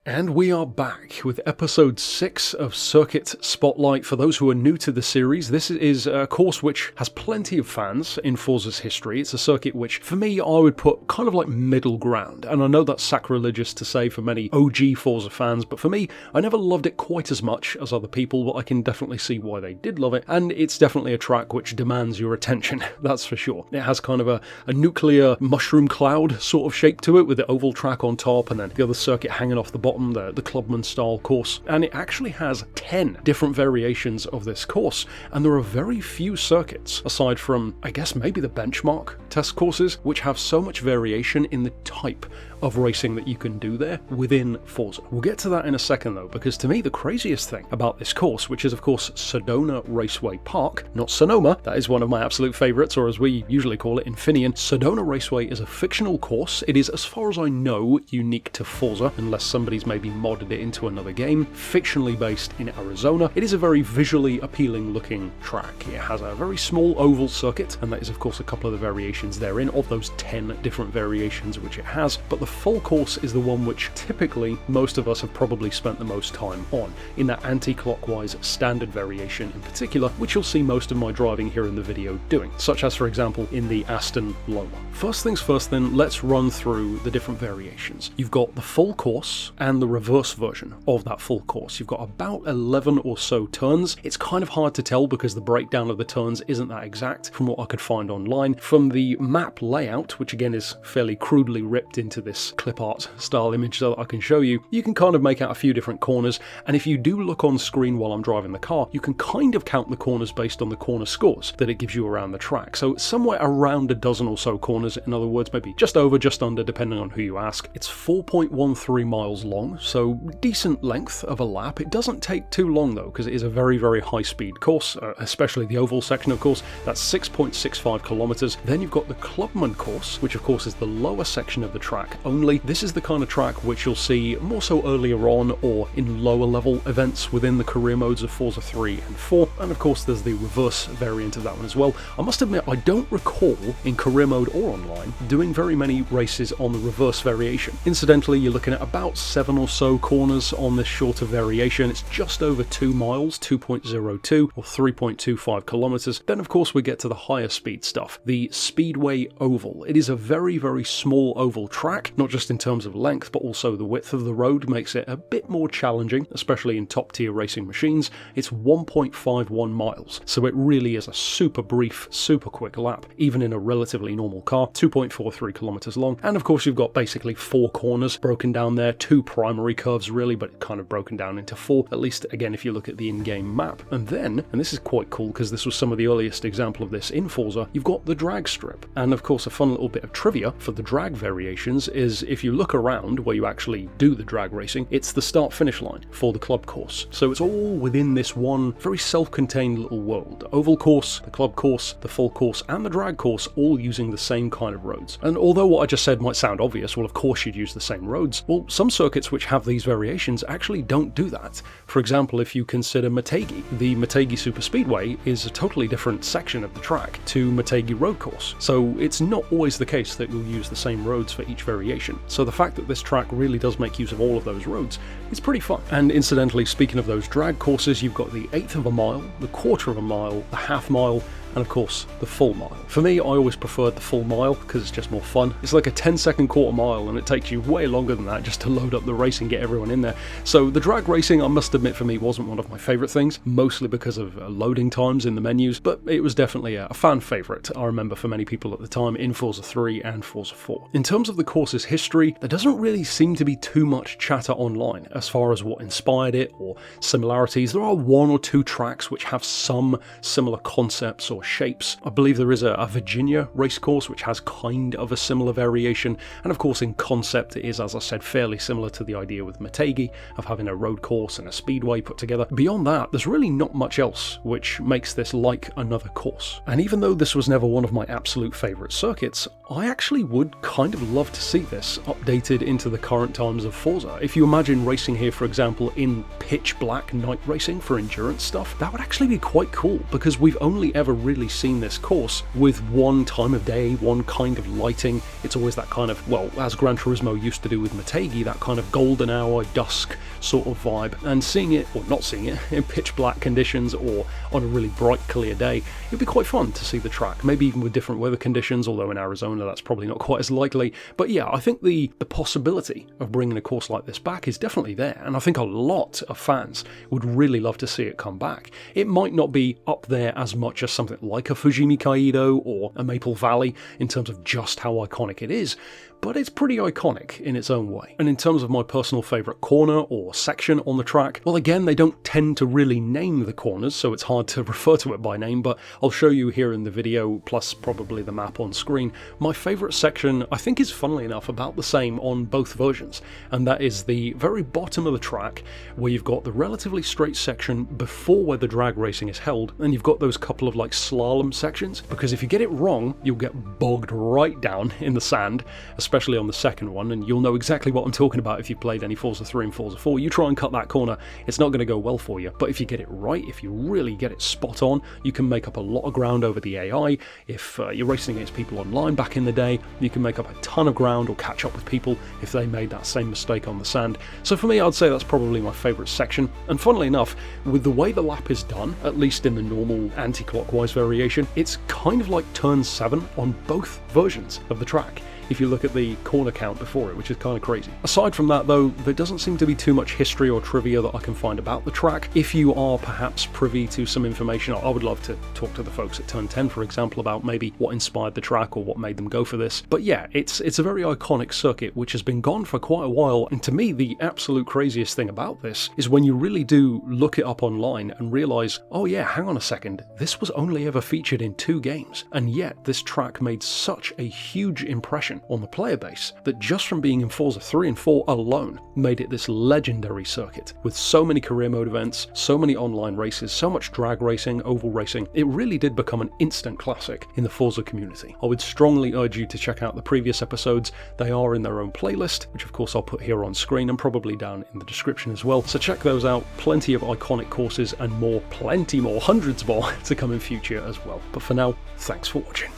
And we are back with episode 6 of Circuit Spotlight. For those who are new to the series, this is a course which has plenty of fans in Forza's history. It's a circuit which, for me, I would put kind of like middle ground. And I know that's sacrilegious to say for many OG Forza fans, but for me, I never loved it quite as much as other people, but I can definitely see why they did love it. And it's definitely a track which demands your attention, that's for sure. It has kind of a nuclear mushroom cloud sort of shape to it, with the oval track on top and then the other circuit hanging off the bottom. The clubman style course, and it actually has 10 different variations of this course, and there are very few circuits aside from, I guess, maybe the benchmark test courses, which have so much variation in the type of racing that you can do there within Forza. We'll get to that in a second though, because to me the craziest thing about this course, which is of course Sedona Raceway Park, not Sonoma, that is one of my absolute favourites, or as we usually call it, Infineon. Sedona Raceway is a fictional course. It is, as far as I know, unique to Forza, unless somebody's maybe modded it into another game. Fictionally based in Arizona. It is a very visually appealing looking track. It has a very small oval circuit, and that is of course a couple of the variations therein, of those 10 different variations which it has, but the full course is the one which typically most of us have probably spent the most time on, in that anti-clockwise standard variation in particular, which you'll see most of my driving here in the video doing, such as for example in the Aston Loma. First things first then, let's run through the different variations. You've got the full course and the reverse version of that full course. You've got about 11 or so turns. It's kind of hard to tell because the breakdown of the turns isn't that exact from what I could find online. From the map layout, which again is fairly crudely ripped into this clip art style image so that I can show you, you can kind of make out a few different corners, and if you do look on screen while I'm driving the car, you can kind of count the corners based on the corner scores that it gives you around the track. So somewhere around a dozen or so corners, in other words, maybe just over, just under, depending on who you ask. It's 4.13 miles long, so decent length of a lap. It doesn't take too long though, because it is a very, very high speed course, especially the oval section of course. That's 6.65 kilometers. Then you've got the clubman course, which of course is the lower section of the track only. This is the kind of track which you'll see more so earlier on or in lower level events within the career modes of Forza 3 and 4, and of course there's the reverse variant of that one as well. I must admit, I don't recall in career mode or online doing very many races on the reverse variation. Incidentally, you're looking at about 7 or so corners on this shorter variation. It's just over 2 miles, 2.02 or 3.25 kilometers. Then of course we get to the higher speed stuff, the Speedway Oval. It is a very, very small oval track, not just in terms of length, but also the width of the road makes it a bit more challenging, especially in top tier racing machines. It's 1.51 miles, so it really is a super brief, super quick lap, even in a relatively normal car, 2.43 kilometers long. And of course you've got basically 4 corners broken down there, 2 primary curves really, but kind of broken down into 4, at least again if you look at the in-game map. And then, and this is quite cool because this was some of the earliest example of this in Forza, you've got the drag strip. And of course a fun little bit of trivia for the drag variations is if you look around where you actually do the drag racing, it's the start-finish line for the club course. So it's all within this one very self-contained little world. The oval course, the club course, the full course, and the drag course all using the same kind of roads. And although what I just said might sound obvious, well of course you'd use the same roads, well some circuits which have these variations actually don't do that. For example, if you consider Motegi, the Motegi Superspeedway is a totally different section of the track to Motegi Road Course. So it's not always the case that you'll use the same roads for each variation. So the fact that this track really does make use of all of those roads is pretty fun. And incidentally, speaking of those drag courses, you've got the 1/8 of a mile, the 1/4 of a mile, the half mile, and of course the full mile. For me, I always preferred the full mile because it's just more fun. It's like a 10-second quarter mile and it takes you way longer than that just to load up the race and get everyone in there. So the drag racing, I must admit, for me wasn't one of my favourite things, mostly because of loading times in the menus, but it was definitely a fan favourite, I remember, for many people at the time in Forza 3 and Forza 4. In terms of the course's history, there doesn't really seem to be too much chatter online as far as what inspired it or similarities. There are 1 or 2 tracks which have some similar concepts or shapes. I believe there is a Virginia race course which has kind of a similar variation, and of course in concept it is, as I said, fairly similar to the idea with Motegi of having a road course and a speedway put together. Beyond that, there's really not much else which makes this like another course. And even though this was never one of my absolute favourite circuits, I actually would kind of love to see this updated into the current times of Forza. If you imagine racing here, for example, in pitch black night racing for endurance stuff, that would actually be quite cool, because we've only ever really seen this course with one time of day, one kind of lighting. It's always that kind of, well, as Gran Turismo used to do with Motegi, that kind of golden hour, dusk sort of vibe. And seeing it, or not seeing it, in pitch black conditions or on a really bright, clear day, it'd be quite fun to see the track, maybe even with different weather conditions, although in Arizona that's probably not quite as likely. But yeah, I think the possibility of bringing a course like this back is definitely there, and I think a lot of fans would really love to see it come back. It might not be up there as much as something like a Fujimi Kaido or a Maple Valley in terms of just how iconic it is, but it's pretty iconic in its own way. And in terms of my personal favourite corner or section on the track, well, again, they don't tend to really name the corners, so it's hard to refer to it by name, but I'll show you here in the video, plus probably the map on screen. My favourite section, I think, is funnily enough about the same on both versions, and that is the very bottom of the track, where you've got the relatively straight section before where the drag racing is held, and you've got those couple of like slalom sections, because if you get it wrong, you'll get bogged right down in the sand, especially on the second one, and you'll know exactly what I'm talking about if you've played any Forza 3 and Forza 4. You try and cut that corner, it's not going to go well for you, but if you get it right, if you really get it spot on, you can make up a lot of ground over the AI. If you're racing against people online back in the day, you can make up a ton of ground or catch up with people if they made that same mistake on the sand. So for me, I'd say that's probably my favourite section, and funnily enough, with the way the lap is done, at least in the normal anti-clockwise variation, it's kind of like turn 7 on both versions of the track, if you look at the corner count before it, which is kind of crazy. Aside from that though, there doesn't seem to be too much history or trivia that I can find about the track. If you are perhaps privy to some information, I would love to talk to the folks at Turn 10, for example, about maybe what inspired the track or what made them go for this. But yeah, it's a very iconic circuit which has been gone for quite a while, and to me the absolute craziest thing about this is when you really do look it up online and realise, oh yeah, hang on a second, this was only ever featured in 2 games, and yet this track made such a huge impression on the player base that just from being in Forza 3 and 4 alone made it this legendary circuit with so many career mode events, so many online races, so much drag racing, oval racing. It really did become an instant classic in the Forza community. I would strongly urge you to check out the previous episodes. They are in their own playlist, which of course I'll put here on screen and probably down in the description as well, so check those out. Plenty of iconic courses and more, plenty more, hundreds more to come in future as well. But for now, thanks for watching.